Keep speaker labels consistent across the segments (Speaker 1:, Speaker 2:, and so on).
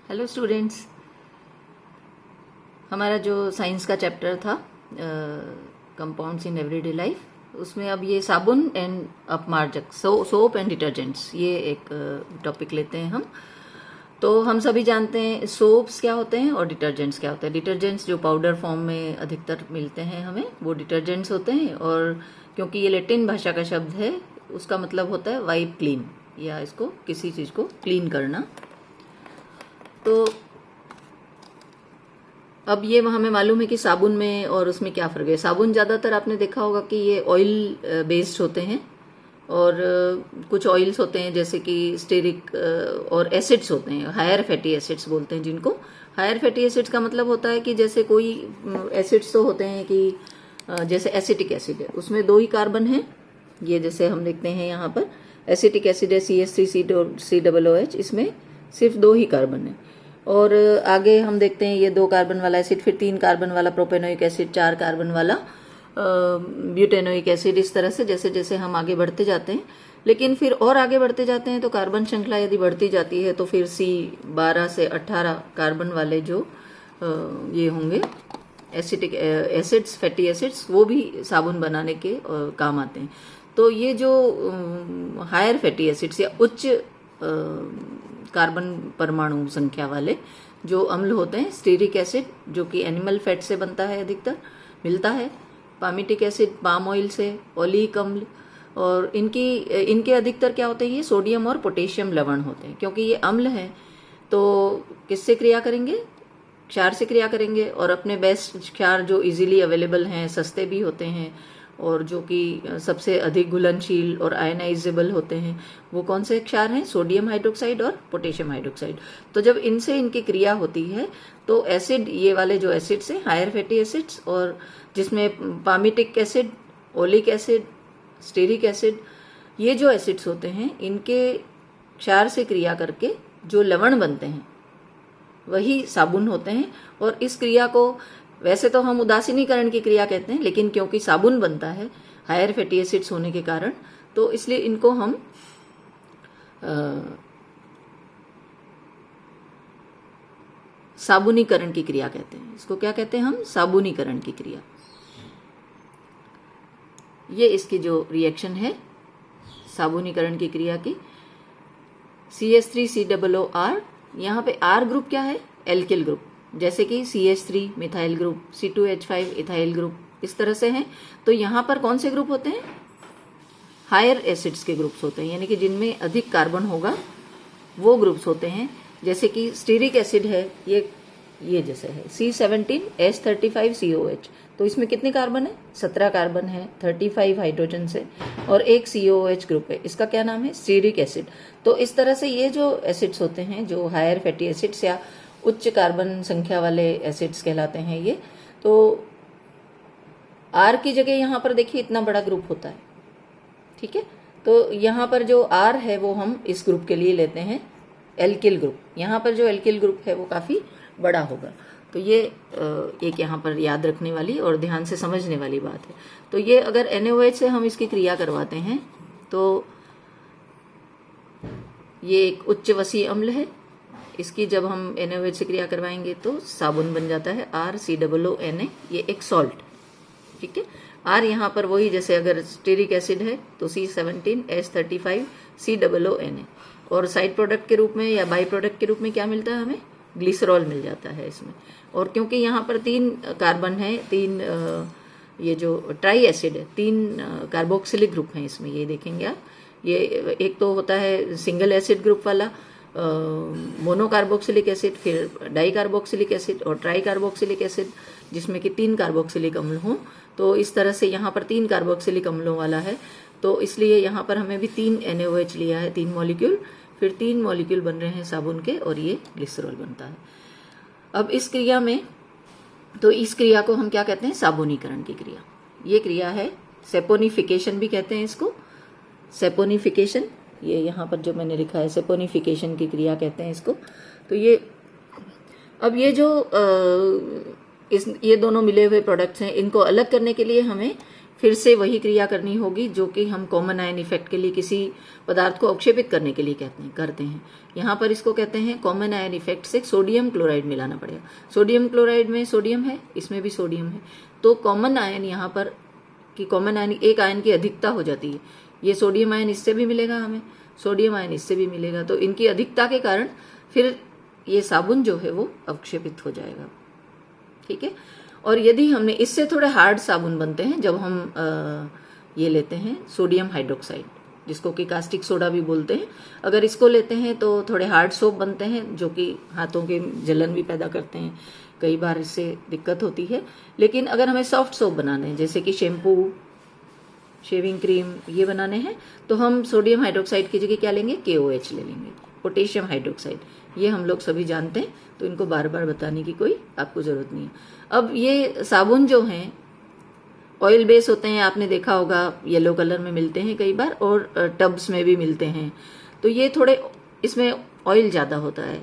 Speaker 1: Hello students, हमारा जो science का चैप्टर था कंपाउंड्स इन एवरीडे लाइफ, उसमें अब ये साबुन एंड अपमार्जक सोप एंड डिटर्जेंट्स, ये एक टॉपिक लेते हैं हम। तो हम सभी जानते हैं सोप्स क्या होते हैं और डिटर्जेंट्स क्या होते हैं। डिटर्जेंट्स जो पाउडर फॉर्म में अधिकतर मिलते हैं हमें, वो डिटर्जेंट्स होते हैं। और क्योंकि ये लैटिन भाषा का शब्द है, उसका मतलब होता है वाइप क्लीन, या इसको किसी चीज़ को क्लीन करना। तो अब ये हमें मालूम है कि साबुन में और उसमें क्या फ़र्क है। साबुन ज़्यादातर आपने देखा होगा कि ये ऑयल बेस्ड होते हैं, और कुछ ऑयल्स होते हैं जैसे कि स्टेरिक, और एसिड्स होते हैं, हायर फैटी एसिड्स बोलते हैं जिनको। हायर फैटी एसिड्स का मतलब होता है कि जैसे कोई एसिड्स तो होते हैं कि जैसे एसिटिक एसिड है, उसमें 2 ही कार्बन हैं। ये जैसे हम देखते हैं यहाँ पर एसिटिक एसिड है CH3COOH, इसमें सिर्फ 2 ही कार्बन है। और आगे हम देखते हैं ये 2 कार्बन वाला एसिड, फिर 3 कार्बन वाला प्रोपेनोइक एसिड, 4 कार्बन वाला ब्यूटेनोइक एसिड। इस तरह से जैसे जैसे हम आगे बढ़ते जाते हैं, लेकिन फिर और आगे बढ़ते जाते हैं तो कार्बन श्रृंखला यदि बढ़ती जाती है तो फिर C12 से 18 कार्बन वाले जो ये होंगे एसिटिक एसिड्स, फैटी एसिड्स, वो भी साबुन बनाने के काम आते हैं। तो ये जो हायर फैटी एसिड्स या उच्च कार्बन परमाणु संख्या वाले जो अम्ल होते हैं, स्टीरिक एसिड जो कि एनिमल फैट से बनता है, अधिकतर मिलता है। पामिटिक एसिड पाम ऑयल से, ओलिक अम्ल, और इनके अधिकतर क्या होते हैं, ये सोडियम और पोटेशियम लवण होते हैं। क्योंकि ये अम्ल हैं तो किससे क्रिया करेंगे, क्षार से क्रिया करेंगे। और अपने बेस्ट क्षार जो इजीली अवेलेबल हैं, सस्ते भी होते हैं, और जो कि सबसे अधिक घुलनशील और आयनाइजेबल होते हैं, वो कौन से क्षार हैं, सोडियम हाइड्रोक्साइड और पोटेशियम हाइड्रोक्साइड। तो जब इनसे इनकी क्रिया होती है तो एसिड, ये वाले जो एसिड्स हैं हायर फैटी एसिड्स, और जिसमें palmitic acid, oleic acid, stearic acid, ये जो एसिड्स होते हैं, इनके क्षार से क्रिया करके जो लवण बनते हैं वही साबुन होते हैं। और इस क्रिया को वैसे तो हम उदासीनीकरण की क्रिया कहते हैं, लेकिन क्योंकि साबुन बनता है हायर फैटी एसिड्स होने के कारण, तो इसलिए इनको हम साबुनीकरण की क्रिया कहते हैं। इसको क्या कहते हैं हम, साबुनीकरण की क्रिया। ये इसकी जो रिएक्शन है साबुनीकरण की क्रिया की, CH3COOR, यहाँ पे R ग्रुप क्या है, एल्किल ग्रुप, जैसे कि CH3 methyl group, C2H5 ethyl group, इस तरह से हैं। तो यहाँ पर कौन से ग्रुप होते हैं, हायर एसिड्स के ग्रुप्स होते हैं, यानी कि जिनमें अधिक कार्बन होगा वो ग्रुप्स होते हैं। जैसे कि स्टीरिक एसिड है, ये जैसे है C17H35COH, तो इसमें कितने कार्बन है, 17 कार्बन है, 35 हाइड्रोजन से, और एक COOH ग्रुप है, इसका क्या नाम है, स्टीरिक एसिड। तो इस तरह से ये जो एसिड्स होते हैं, जो हायर फैटी एसिड्स या उच्च कार्बन संख्या वाले एसिड्स कहलाते हैं ये। तो R की जगह यहाँ पर देखिए इतना बड़ा ग्रुप होता है, ठीक है। तो यहाँ पर जो R है वो हम इस ग्रुप के लिए लेते हैं एल्किल ग्रुप। यहाँ पर जो एल्किल ग्रुप है वो काफ़ी बड़ा होगा। तो ये एक यहाँ पर याद रखने वाली और ध्यान से समझने वाली बात है। तो ये अगर NaOH से हम इसकी क्रिया करवाते हैं तो ये एक उच्च वसीय अम्ल है, इसकी जब हम NaOH से क्रिया करवाएंगे तो साबुन बन जाता है RCOONA, ये एक सॉल्ट, ठीक है। R यहाँ पर वही, जैसे अगर स्टीरिक एसिड है तो C17H35COONA, और साइड प्रोडक्ट के रूप में या बाई प्रोडक्ट के रूप में क्या मिलता है हमें, ग्लिसरॉल मिल जाता है इसमें। और क्योंकि यहाँ पर 3 कार्बन है, 3 ये जो ट्राई एसिड है, 3 कार्बोक्सिलिक ग्रुप हैं इसमें, ये देखेंगे आप। ये एक तो होता है सिंगल एसिड ग्रुप वाला मोनोकार्बोक्सिलिक एसिड, फिर डाई कार्बोक्सिलिक एसिड और ट्राई कार्बोक्सिलिक एसिड, जिसमें कि 3 कार्बोक्सिलिक अम्ल हों। तो इस तरह से यहाँ पर 3 कार्बोक्सिलिक अम्लों वाला है, तो इसलिए यहाँ पर हमें भी 3 NaOH लिया है, 3 मॉलिक्यूल, फिर 3 मॉलिक्यूल बन रहे हैं साबुन के, और ये ग्लिसरॉल बनता है। अब इस क्रिया में, तो इस क्रिया को हम क्या कहते हैं, साबुनीकरण की क्रिया। ये क्रिया है, सेपोनिफिकेशन भी कहते हैं इसको, सेपोनिफिकेशन, ये यहाँ पर जो मैंने लिखा है सेपोनिफिकेशन की क्रिया कहते हैं इसको। तो ये अब ये जो ये दोनों मिले हुए प्रोडक्ट्स हैं, इनको अलग करने के लिए हमें फिर से वही क्रिया करनी होगी जो कि हम कॉमन आयन इफेक्ट के लिए किसी पदार्थ को अवक्षेपित करने के लिए करते हैं। यहाँ पर इसको कहते हैं कॉमन आयन इफेक्ट से सोडियम क्लोराइड मिलाना पड़ेगा। सोडियम क्लोराइड में सोडियम है, इसमें भी सोडियम है, तो कॉमन आयन यहाँ पर कि कॉमन आयन एक आयन की अधिकता हो जाती है। ये सोडियम आयन इससे भी मिलेगा हमें, सोडियम आयन इससे भी मिलेगा, तो इनकी अधिकता के कारण फिर ये साबुन जो है वो अवक्षेपित हो जाएगा। ठीक है। और यदि हमने इससे थोड़े हार्ड साबुन बनते हैं जब हम ये लेते हैं सोडियम हाइड्रोक्साइड, जिसको कि कास्टिक सोडा भी बोलते हैं, अगर इसको लेते हैं तो थोड़े हार्ड सोप बनते हैं जो कि हाथों के जलन भी पैदा करते हैं, कई बार इससे दिक्कत होती है। लेकिन अगर हमें सॉफ्ट सोप बनाने हैं जैसे कि शैम्पू, शेविंग क्रीम ये बनाने हैं, तो हम सोडियम हाइड्रोक्साइड की जगह क्या लेंगे, KOH ले लेंगे, पोटेशियम हाइड्रोक्साइड। ये हम लोग सभी जानते हैं, तो इनको बार बार बताने की कोई आपको जरूरत नहीं है। अब ये साबुन जो हैं ऑयल बेस होते हैं, आपने देखा होगा येलो कलर में मिलते हैं कई बार, और टब्स में भी मिलते हैं, तो ये थोड़े इसमें ऑयल ज़्यादा होता है।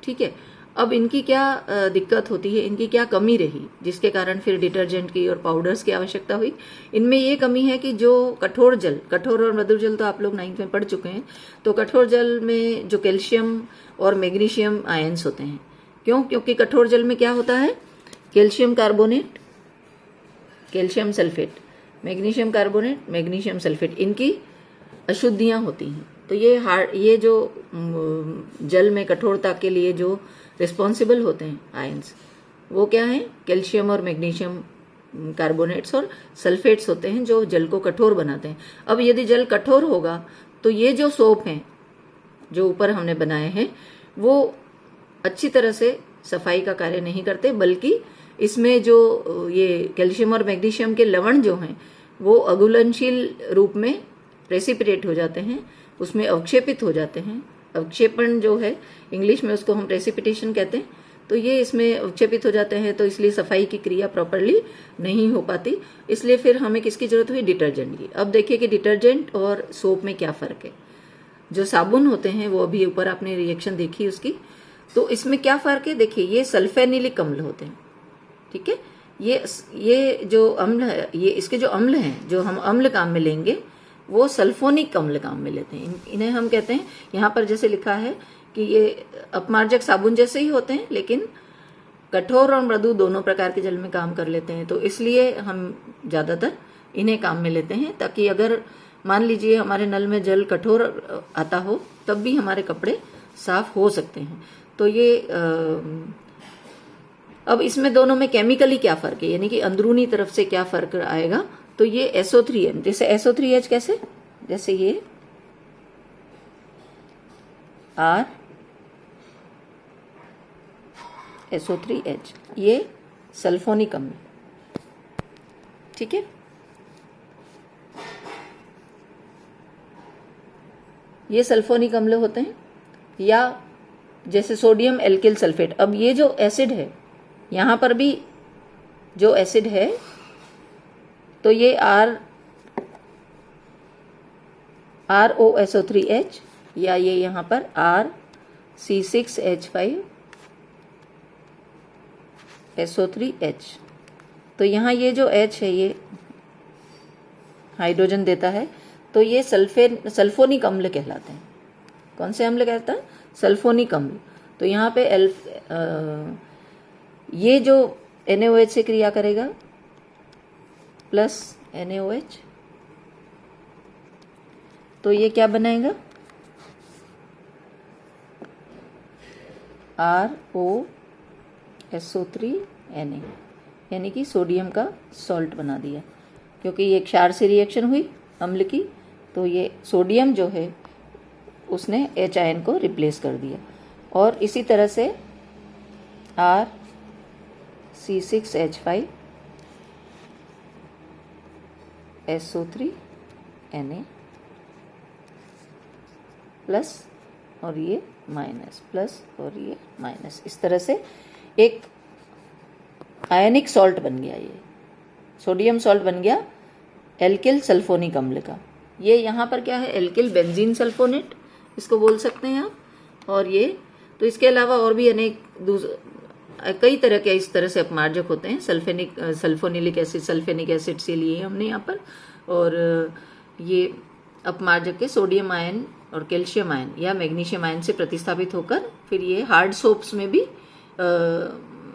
Speaker 1: ठीक है। अब इनकी क्या दिक्कत होती है, इनकी क्या कमी रही जिसके कारण फिर डिटर्जेंट की और पाउडर्स की आवश्यकता हुई। इनमें ये कमी है कि जो कठोर जल, कठोर और मृदु जल तो आप लोग 9th में पढ़ चुके हैं, तो कठोर जल में जो कैल्शियम और मैग्नीशियम आयंस होते हैं, क्योंकि कठोर जल में क्या होता है, calcium carbonate, calcium sulphate, magnesium carbonate, magnesium sulphate, इनकी अशुद्धियां होती हैं। तो ये जो जल में कठोरता के लिए जो रिस्पॉन्सिबल होते हैं आयंस, वो क्या है, कैल्शियम और मैग्नीशियम कार्बोनेट्स और सल्फेट्स होते हैं जो जल को कठोर बनाते हैं। अब यदि जल कठोर होगा तो ये जो सोप हैं जो ऊपर हमने बनाए हैं वो अच्छी तरह से सफाई का कार्य नहीं करते, बल्कि इसमें जो ये कैल्शियम और मैग्नीशियम के लवण जो हैं वो अघुलनशील रूप में प्रेसिपिटेट हो जाते हैं, उसमें अवक्षेपित हो जाते हैं। अवक्षेपण जो है इंग्लिश में उसको हम प्रेसिपिटेशन कहते हैं, तो ये इसमें अवक्षेपित हो जाते हैं, तो इसलिए सफाई की क्रिया प्रॉपरली नहीं हो पाती। इसलिए फिर हमें किसकी जरूरत हुई, डिटर्जेंट की। अब देखिए कि डिटर्जेंट और सोप में क्या फर्क है। जो साबुन होते हैं वो अभी ऊपर आपने रिएक्शन देखी उसकी, तो इसमें क्या फर्क है, देखिए ये सल्फेनिलिक अम्ल होते हैं। ठीक है। ये जो अम्ल है, ये इसके जो अम्ल हैं जो हम अम्ल काम में लेंगे वो सल्फोनिक अम्ल काम में लेते हैं। इन्हें हम कहते हैं, यहाँ पर जैसे लिखा है कि ये अपमार्जक साबुन जैसे ही होते हैं, लेकिन कठोर और मृदु दोनों प्रकार के जल में काम कर लेते हैं, तो इसलिए हम ज्यादातर इन्हें काम में लेते हैं, ताकि अगर मान लीजिए हमारे नल में जल कठोर आता हो तब भी हमारे कपड़े साफ हो सकते हैं। तो ये अब इसमें दोनों में केमिकली क्या फर्क है, यानी कि अंदरूनी तरफ से क्या फर्क आएगा, तो ये SO3N, जैसे SO3H कैसे, जैसे ये R SO3H, ये सल्फोनिक अम्ल। ठीक है। ये सल्फोनिक अम्ल होते हैं, या जैसे सोडियम एल्किल सल्फेट। अब ये जो एसिड है, यहां पर भी जो एसिड है, तो ये ROSO3H, या ये यहां पर RC6H5SO3H। तो यहां ये जो H है ये हाइड्रोजन देता है, तो ये सल्फोनिक अम्ल कहलाते हैं। कौन से अम्ल कहता है, सल्फोनिक अम्ल। तो यहाँ पे ये जो NaOH से क्रिया करेगा प्लस NaOH, तो ये क्या बनाएगा, ROSO3Na, यानी कि सोडियम का सॉल्ट बना दिया। क्योंकि ये क्षार से रिएक्शन हुई अम्ल की, तो ये सोडियम जो है उसने H आयन को रिप्लेस कर दिया। और इसी तरह से RC6H5SO3Na प्लस और ये माइनस, प्लस और ये माइनस, इस तरह से एक आयनिक सॉल्ट बन गया। ये सोडियम सॉल्ट बन गया एल्किल सल्फोनिक अम्ल का। ये यहाँ पर क्या है, एल्किल बेंजीन सल्फोनेट इसको बोल सकते हैं आप। और ये तो इसके अलावा और भी अनेक कई तरह के इस तरह से अपमार्जक होते हैं। सल्फोनिलिक एसिड, सल्फेनिक एसिड से लिए हमने यहाँ पर। और ये अपमार्जक के सोडियम आयन और कैल्शियम आयन या मैग्नीशियम आयन से प्रतिस्थापित होकर फिर ये हार्ड सोप्स में भी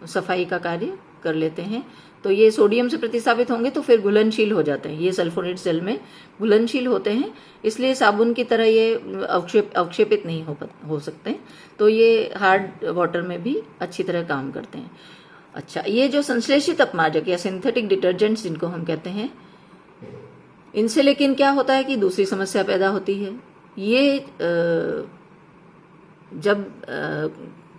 Speaker 1: सफाई का कार्य कर लेते हैं। तो ये सोडियम से प्रतिस्थापित होंगे तो फिर घुलनशील हो जाते हैं। ये सल्फोनेट्स जल में घुलनशील होते हैं, इसलिए साबुन की तरह ये अवक्षेपित नहीं हो सकते। तो ये हार्ड वाटर में भी अच्छी तरह काम करते हैं। अच्छा, ये जो संश्लेषित अपमार्जक या सिंथेटिक डिटर्जेंट्स जिनको हम कहते हैं, इनसे लेकिन क्या होता है कि दूसरी समस्या पैदा होती है। ये जब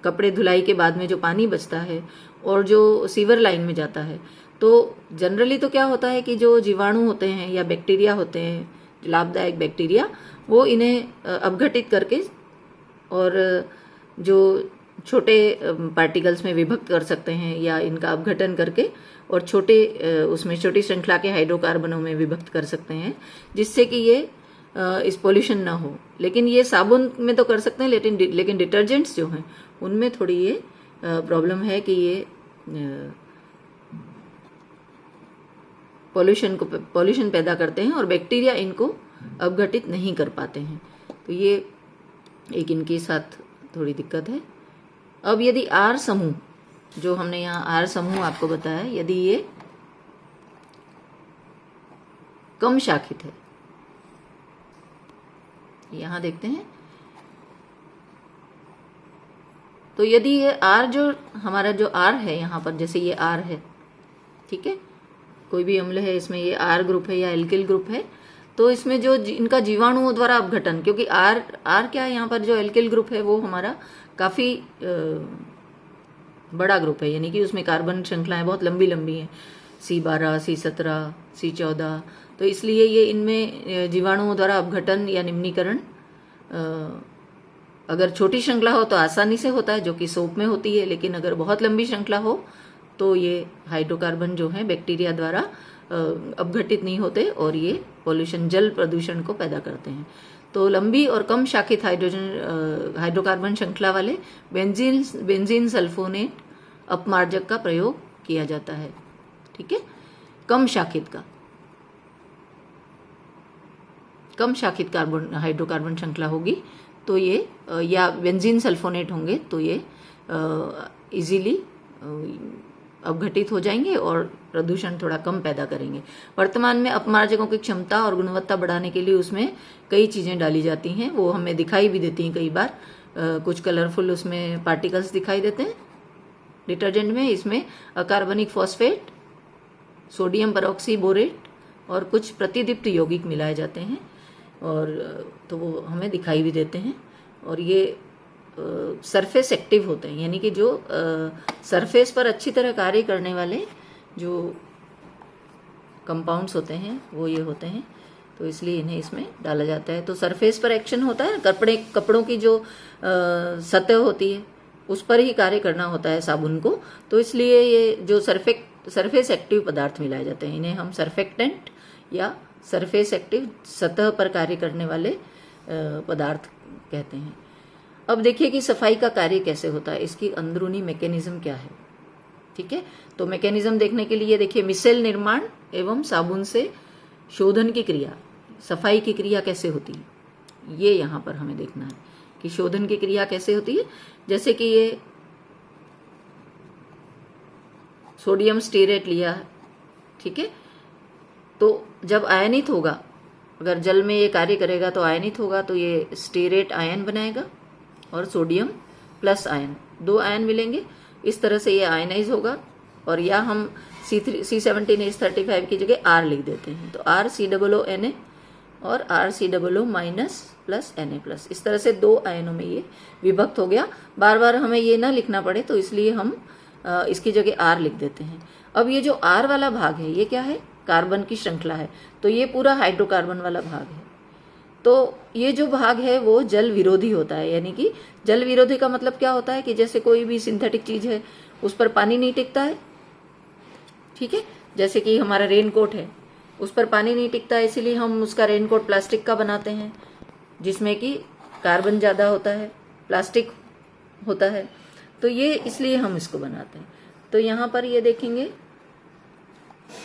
Speaker 1: कपड़े धुलाई के बाद में जो पानी बचता है और जो सीवर लाइन में जाता है, तो जनरली तो क्या होता है कि जो जीवाणु होते हैं या बैक्टीरिया होते हैं, लाभदायक बैक्टीरिया, वो इन्हें अपघटित करके और जो छोटे पार्टिकल्स में विभक्त कर सकते हैं या इनका अपघटन करके और उसमें छोटी श्रृंखला के हाइड्रोकार्बनों में विभक्त कर सकते हैं, जिससे कि ये इस पोल्यूशन ना हो। लेकिन ये साबुन में तो कर सकते हैं, लेकिन डिटर्जेंट्स जो हैं उनमें थोड़ी ये प्रॉब्लम है कि ये पॉल्यूशन पैदा करते हैं और बैक्टीरिया इनको अपघटित नहीं कर पाते हैं। तो ये एक इनके साथ थोड़ी दिक्कत है। अब यदि आर समूह, जो हमने यहाँ आर समूह आपको बताया, यदि ये कम शाखित है, यहां देखते हैं, तो यदि ये आर जो हमारा जो आर है यहाँ पर, जैसे ये आर है, ठीक है, कोई भी अम्ल है इसमें, ये आर ग्रुप है या एल्किल ग्रुप है, तो इसमें जो इनका जीवाणुओं द्वारा अपघटन, क्योंकि आर क्या है यहाँ पर, जो एल्किल ग्रुप है वो हमारा काफी बड़ा ग्रुप है, यानी कि उसमें कार्बन श्रृंखलाएं बहुत लंबी लंबी हैं, C12, C17, C14। तो इसलिए ये इनमें जीवाणुओं द्वारा अपघटन या निम्नीकरण अगर छोटी श्रृंखला हो तो आसानी से होता है, जो कि सोप में होती है। लेकिन अगर बहुत लंबी श्रृंखला हो तो ये हाइड्रोकार्बन जो है बैक्टीरिया द्वारा अपघटित नहीं होते और ये पॉल्यूशन, जल प्रदूषण को पैदा करते हैं। तो लंबी और कम शाखित हाइड्रोकार्बन श्रृंखला वाले बेंजीन सल्फोनेट अपमार्जक का प्रयोग किया जाता है। ठीक है, कम शाखित हाइड्रोकार्बन श्रृंखला होगी तो ये या बेंजीन सल्फोनेट होंगे तो ये इजीली अपघटित हो जाएंगे और प्रदूषण थोड़ा कम पैदा करेंगे। वर्तमान में अपमार्जकों की क्षमता और गुणवत्ता बढ़ाने के लिए उसमें कई चीजें डाली जाती हैं, वो हमें दिखाई भी देती हैं कई बार। कुछ कलरफुल उसमें पार्टिकल्स दिखाई देते हैं डिटर्जेंट में। इसमें अकार्बनिक फॉस्फेट, सोडियम परऑक्सी बोरेट और कुछ प्रतिदीप्त यौगिक मिलाए जाते हैं और तो वो हमें दिखाई भी देते हैं। और ये सरफेस एक्टिव होते हैं, यानी कि जो सरफेस पर अच्छी तरह कार्य करने वाले जो कंपाउंड्स होते हैं वो ये होते हैं, तो इसलिए इन्हें इसमें डाला जाता है। तो सरफेस पर एक्शन होता है, कपड़ों की जो सतह होती है उस पर ही कार्य करना होता है साबुन को, तो इसलिए ये जो सरफेस एक्टिव पदार्थ मिलाए जाते हैं, इन्हें हम सरफेक्टेंट या सरफेस एक्टिव, सतह पर कार्य करने वाले पदार्थ कहते हैं। अब देखिए कि सफाई का कार्य कैसे होता है, इसकी अंदरूनी मैकेनिज्म क्या है। ठीक है, तो मैकेनिज्म देखने के लिए देखिए, मिसेल निर्माण एवं साबुन से शोधन की क्रिया, सफाई की क्रिया कैसे होती है, ये यहाँ पर हमें देखना है कि शोधन की क्रिया कैसे होती है। जैसे कि ये सोडियम स्टीरेट लिया, ठीक है, तो जब आयनित होगा, अगर जल में ये कार्य करेगा तो आयनित होगा, तो ये स्टीरेट आयन बनाएगा और सोडियम प्लस आयन, 2 आयन मिलेंगे, इस तरह से ये आयनाइज होगा। और या हम C17H35 की जगह R लिख देते हैं, तो RCOONA और RCOO minus plus Na plus, इस तरह से 2 आयनों में ये विभक्त हो गया। बार बार हमें ये ना लिखना पड़े तो इसलिए हम इसकी जगह R लिख देते हैं। अब ये जो R वाला भाग है ये क्या है, कार्बन की श्रृंखला है, तो ये पूरा हाइड्रोकार्बन वाला भाग है। तो ये जो भाग है वो जल विरोधी होता है, यानी कि जल विरोधी का मतलब क्या होता है कि जैसे कोई भी सिंथेटिक चीज है उस पर पानी नहीं टिकता है, ठीक है, जैसे कि हमारा रेनकोट है उस पर पानी नहीं टिकता है, इसीलिए हम उसका रेनकोट प्लास्टिक का बनाते हैं जिसमें कि कार्बन ज्यादा होता है, प्लास्टिक होता है। तो ये इसलिए हम इसको बनाते हैं। तो यहाँ पर ये देखेंगे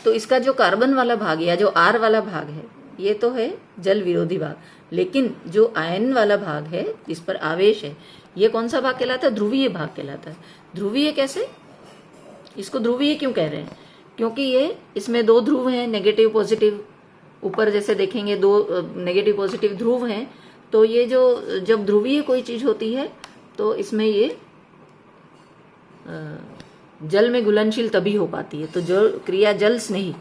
Speaker 1: तो इसका जो कार्बन वाला भाग या जो आर वाला भाग है ये तो है जल विरोधी भाग, लेकिन जो आयन वाला भाग है जिस पर आवेश है ये कौन सा भाग कहलाता है? ध्रुवीय भाग कहलाता है। ध्रुवीय कैसे? इसको ध्रुवीय क्यों कह रहे हैं? क्योंकि ये इसमें दो ध्रुव हैं, नेगेटिव पॉजिटिव। ऊपर जैसे देखेंगे दो नेगेटिव पॉजिटिव ध्रुव हैं, तो ये जो जब ध्रुवीय कोई चीज होती है तो इसमें ये जल में घुलनशील तभी हो पाती है। तो जो क्रिया जल स्नेही,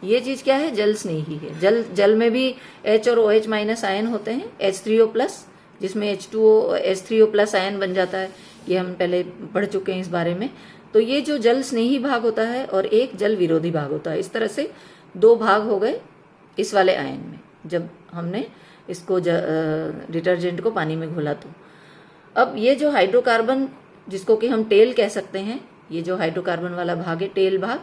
Speaker 1: ये चीज क्या है? जल स्नेही है। जल में भी H और OH माइनस आयन होते हैं, H3O प्लस, जिसमें H2O H3O प्लस आयन बन जाता है। ये हम पहले पढ़ चुके हैं इस बारे में। तो ये जो जल स्नेही भाग होता है और एक जल विरोधी भाग होता है, इस तरह से दो भाग हो गए इस वाले आयन में जब हमने इसको डिटर्जेंट को पानी में घोला। तो अब ये जो हाइड्रोकार्बन जिसको कि हम टेल कह सकते हैं, ये जो हाइड्रोकार्बन वाला भाग है टेल भाग,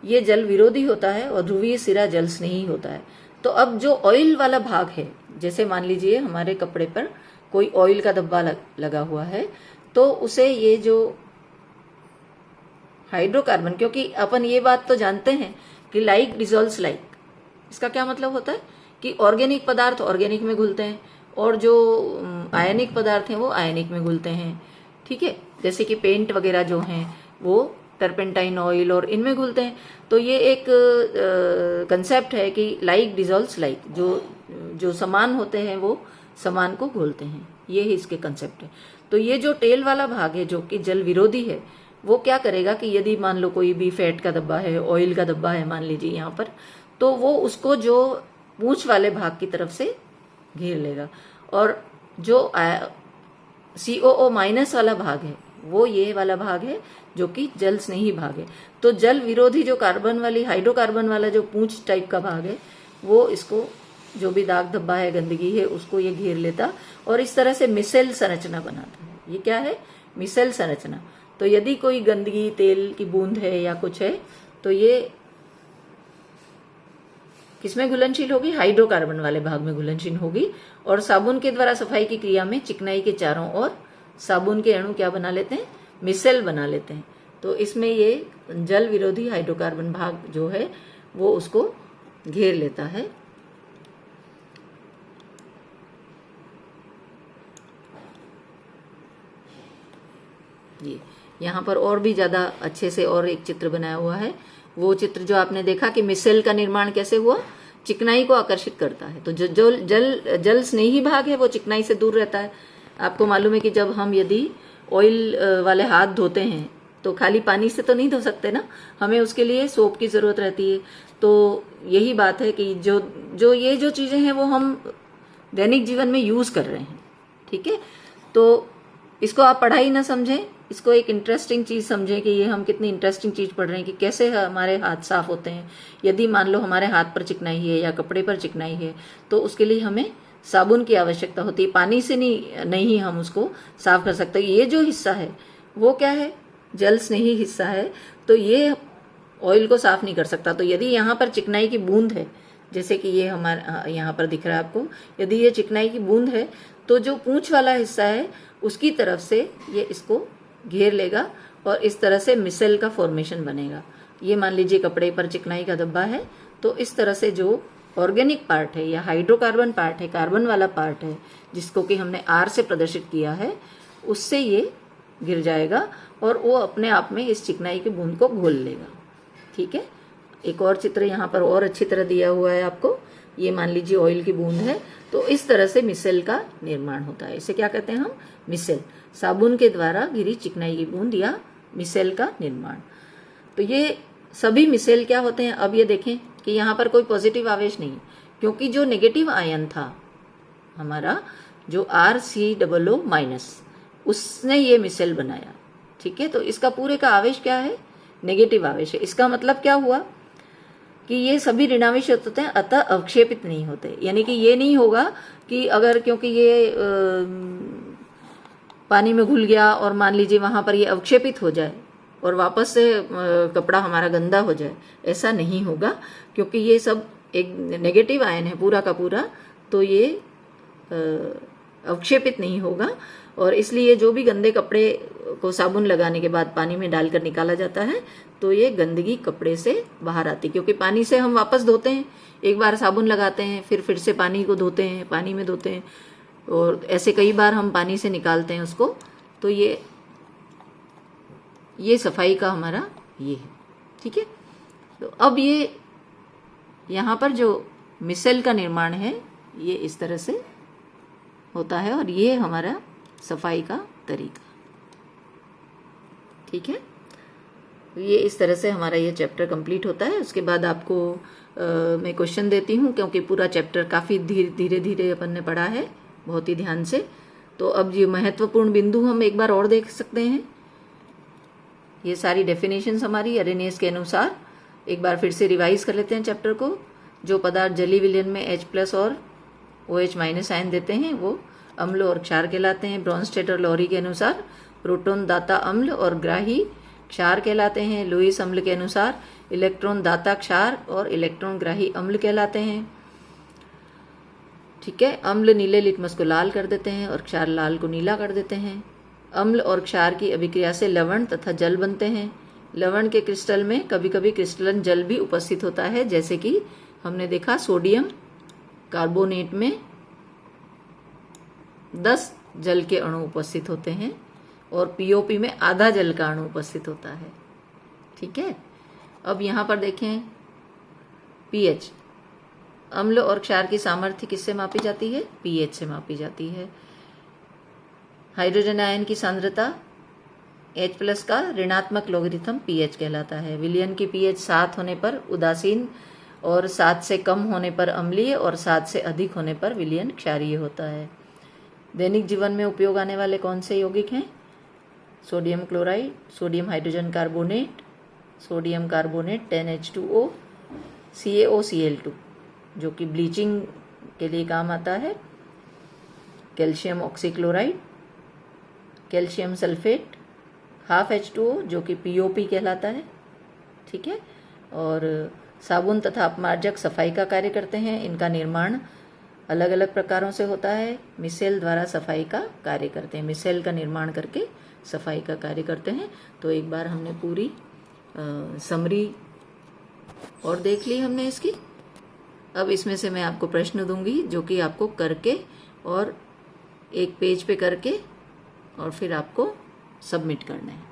Speaker 1: ये जल विरोधी होता है और ध्रुवीय सिरा जल स्नेही होता है। तो अब जो ऑयल वाला भाग है, जैसे मान लीजिए हमारे कपड़े पर कोई ऑयल का धब्बा लगा हुआ है, तो उसे ये जो हाइड्रोकार्बन, क्योंकि अपन ये बात तो जानते हैं कि लाइक डिजोल्व्स लाइक, इसका क्या मतलब होता है कि ऑर्गेनिक पदार्थ ऑर्गेनिक में घुलते हैं और जो आयनिक पदार्थ हैं वो आयनिक में घुलते हैं। ठीक है, जैसे कि पेंट वगैरह जो हैं वो टर्पेंटाइन ऑयल और इनमें घुलते हैं। तो ये एक कंसेप्ट है कि लाइक डिजोल्व्स लाइक, जो समान होते हैं वो समान को घोलते हैं, ये ही इसके कंसेप्ट है। तो ये जो टेल वाला भाग है जो कि जल विरोधी है, वो क्या करेगा कि यदि मान लो कोई भी फैट का धब्बा है, ऑयल का धब्बा है मान लीजिए यहाँ पर, तो वो उसको जो पूंछ वाले भाग की तरफ से घेर लेगा। और जो COO माइनस वाला भाग है वो ये वाला भाग है जो कि जल स्नेही भाग है। तो जल विरोधी जो कार्बन वाली हाइड्रोकार्बन वाला जो पूंछ टाइप का भाग है वो इसको जो भी दाग धब्बा है, गंदगी है, उसको ये घेर लेता और इस तरह से मिसेल संरचना बनाता है। ये क्या है? मिसेल संरचना। तो यदि कोई गंदगी, तेल की बूंद है या कुछ है, तो ये किसमें घुलनशील होगी? हाइड्रोकार्बन वाले भाग में घुलनशील होगी। और साबुन के द्वारा सफाई की क्रिया में चिकनाई के चारों ओर साबुन के अणु क्या बना लेते हैं? मिसेल बना लेते हैं। तो इसमें ये जल विरोधी हाइड्रोकार्बन भाग जो है वो उसको घेर लेता है। ये यहाँ पर और भी ज्यादा अच्छे से और एक चित्र बनाया हुआ है। वो चित्र जो आपने देखा कि मिसेल का निर्माण कैसे हुआ, चिकनाई को आकर्षित करता है। तो जो जल स्नेही भाग है वो चिकनाई से दूर रहता है। आपको मालूम है कि जब हम यदि ऑयल वाले हाथ धोते हैं तो खाली पानी से तो नहीं धो सकते ना, हमें उसके लिए सोप की जरूरत रहती है। तो यही बात है कि जो ये जो चीजें हैं वो हम दैनिक जीवन में यूज कर रहे हैं। ठीक है, तो इसको आप पढ़ाई ना समझें, इसको एक इंटरेस्टिंग चीज समझें कि ये हम कितनी इंटरेस्टिंग चीज पढ़ रहे हैं कि कैसे हमारे हाथ साफ होते हैं। यदि मान लो हमारे हाथ पर चिकनाई है या कपड़े पर चिकनाई है तो उसके लिए हमें साबुन की आवश्यकता होती है, पानी से नहीं हम उसको साफ कर सकते। ये जो हिस्सा है वो क्या है? जल स्नेही हिस्सा है। तो ये ऑयल को साफ नहीं कर सकता। तो यदि यहाँ पर चिकनाई की बूंद है, जैसे कि ये हमारा यहाँ पर दिख रहा है आपको, यदि ये चिकनाई की बूंद है तो जो पूंछ वाला हिस्सा है उसकी तरफ से ये इसको घेर लेगा और इस तरह से मिसेल का फॉर्मेशन बनेगा। ये मान लीजिए कपड़े पर चिकनाई का धब्बा है, तो इस तरह से जो ऑर्गेनिक पार्ट है या हाइड्रोकार्बन पार्ट है, कार्बन वाला पार्ट है, जिसको कि हमने R से प्रदर्शित किया है, उससे ये गिर जाएगा और वो अपने आप में इस चिकनाई की बूंद को घोल लेगा। ठीक है, एक और चित्र यहाँ पर और अच्छी तरह दिया हुआ है आपको। ये मान लीजिए ऑयल की बूंद है, तो इस तरह से मिसेल का निर्माण होता है। इसे क्या कहते हैं हम? मिसेल। साबुन के द्वारा घिरी चिकनाई की बूंद या मिसेल का निर्माण। तो ये सभी मिसेल क्या होते हैं? अब ये देखें कि यहाँ पर कोई पॉजिटिव आवेश नहीं, क्योंकि जो नेगेटिव आयन था हमारा जो RCOO माइनस, उसने ये मिसेल बनाया। ठीक है, तो इसका पूरे का आवेश क्या है? नेगेटिव आवेश है। इसका मतलब क्या हुआ कि ये सभी ऋणावेश होते हैं, अतः अवक्षेपित नहीं होते। यानी कि ये नहीं होगा कि अगर क्योंकि ये पानी में घुल गया और मान लीजिए वहां पर ये अवक्षेपित हो जाए और वापस से कपड़ा हमारा गंदा हो जाए, ऐसा नहीं होगा, क्योंकि ये सब एक नेगेटिव आयन है पूरा का पूरा। तो ये अवक्षेपित नहीं होगा और इसलिए जो भी गंदे कपड़े को साबुन लगाने के बाद पानी में डालकर निकाला जाता है तो ये गंदगी कपड़े से बाहर आती है, क्योंकि पानी से हम वापस धोते हैं, एक बार साबुन लगाते हैं फिर से पानी को धोते हैं, पानी में धोते हैं, और ऐसे कई बार हम पानी से निकालते हैं उसको। तो ये सफाई का हमारा ये है, ठीक है। तो अब ये यहाँ पर जो मिसेल का निर्माण है ये इस तरह से होता है, और ये हमारा सफाई का तरीका, ठीक है। ये इस तरह से हमारा ये चैप्टर कंप्लीट होता है। उसके बाद आपको मैं क्वेश्चन देती हूँ, क्योंकि पूरा चैप्टर काफ़ी धीरे धीरे अपन ने पढ़ा है बहुत ही ध्यान से। तो अब ये महत्वपूर्ण बिंदु हम एक बार और देख सकते हैं। ये सारी डेफिनेशंस हमारी अरेनियस के अनुसार एक बार फिर से रिवाइज कर लेते हैं चैप्टर को। जो पदार्थ जलीय विलयन में H+ और OH- आयन देते हैं वो अम्ल और क्षार कहलाते हैं। ब्रॉन्स्टेड और लॉरी के अनुसार प्रोटॉन दाता अम्ल और ग्राही क्षार कहलाते हैं। लुईस अम्ल के अनुसार इलेक्ट्रॉन दाता क्षार और इलेक्ट्रॉन ग्राही अम्ल कहलाते हैं, ठीक है। अम्ल नीले लिटमस को लाल कर देते हैं और क्षार लाल को नीला कर देते हैं। अम्ल और क्षार की अभिक्रिया से लवण तथा जल बनते हैं। लवण के क्रिस्टल में कभी कभी क्रिस्टलन जल भी उपस्थित होता है, जैसे कि हमने देखा सोडियम कार्बोनेट में 10 जल के अणु उपस्थित होते हैं और POP में आधा जल का अणु उपस्थित होता है, ठीक है। अब यहाँ पर देखें pH, अम्ल और क्षार की सामर्थ्य किससे मापी जाती है? pH से मापी जाती है। हाइड्रोजन आयन की सांद्रता H+ का ऋणात्मक लोगरिथम pH कहलाता है। विलयन की pH 7 होने पर उदासीन और 7 से कम होने पर अम्लीय और 7 से अधिक होने पर विलयन क्षारीय होता है। दैनिक जीवन में उपयोग आने वाले कौन से यौगिक हैं? Sodium chloride, sodium hydrogen carbonate, sodium carbonate 10H2O, CaOCl2 जो कि ब्लीचिंग के लिए काम आता है, calcium oxychloride, calcium sulphate 12H2O जो कि POP कहलाता है, ठीक है। और साबुन तथा अपमार्जक सफाई का कार्य करते हैं। इनका निर्माण अलग अलग प्रकारों से होता है। मिसेल द्वारा सफाई का कार्य करते हैं, मिसेल का निर्माण करके सफाई का कार्य करते हैं। तो एक बार हमने पूरी समरी और देख ली हमने इसकी। अब इसमें से मैं आपको प्रश्न दूंगी जो कि आपको करके और एक पेज पे करके और फिर आपको सबमिट करना है।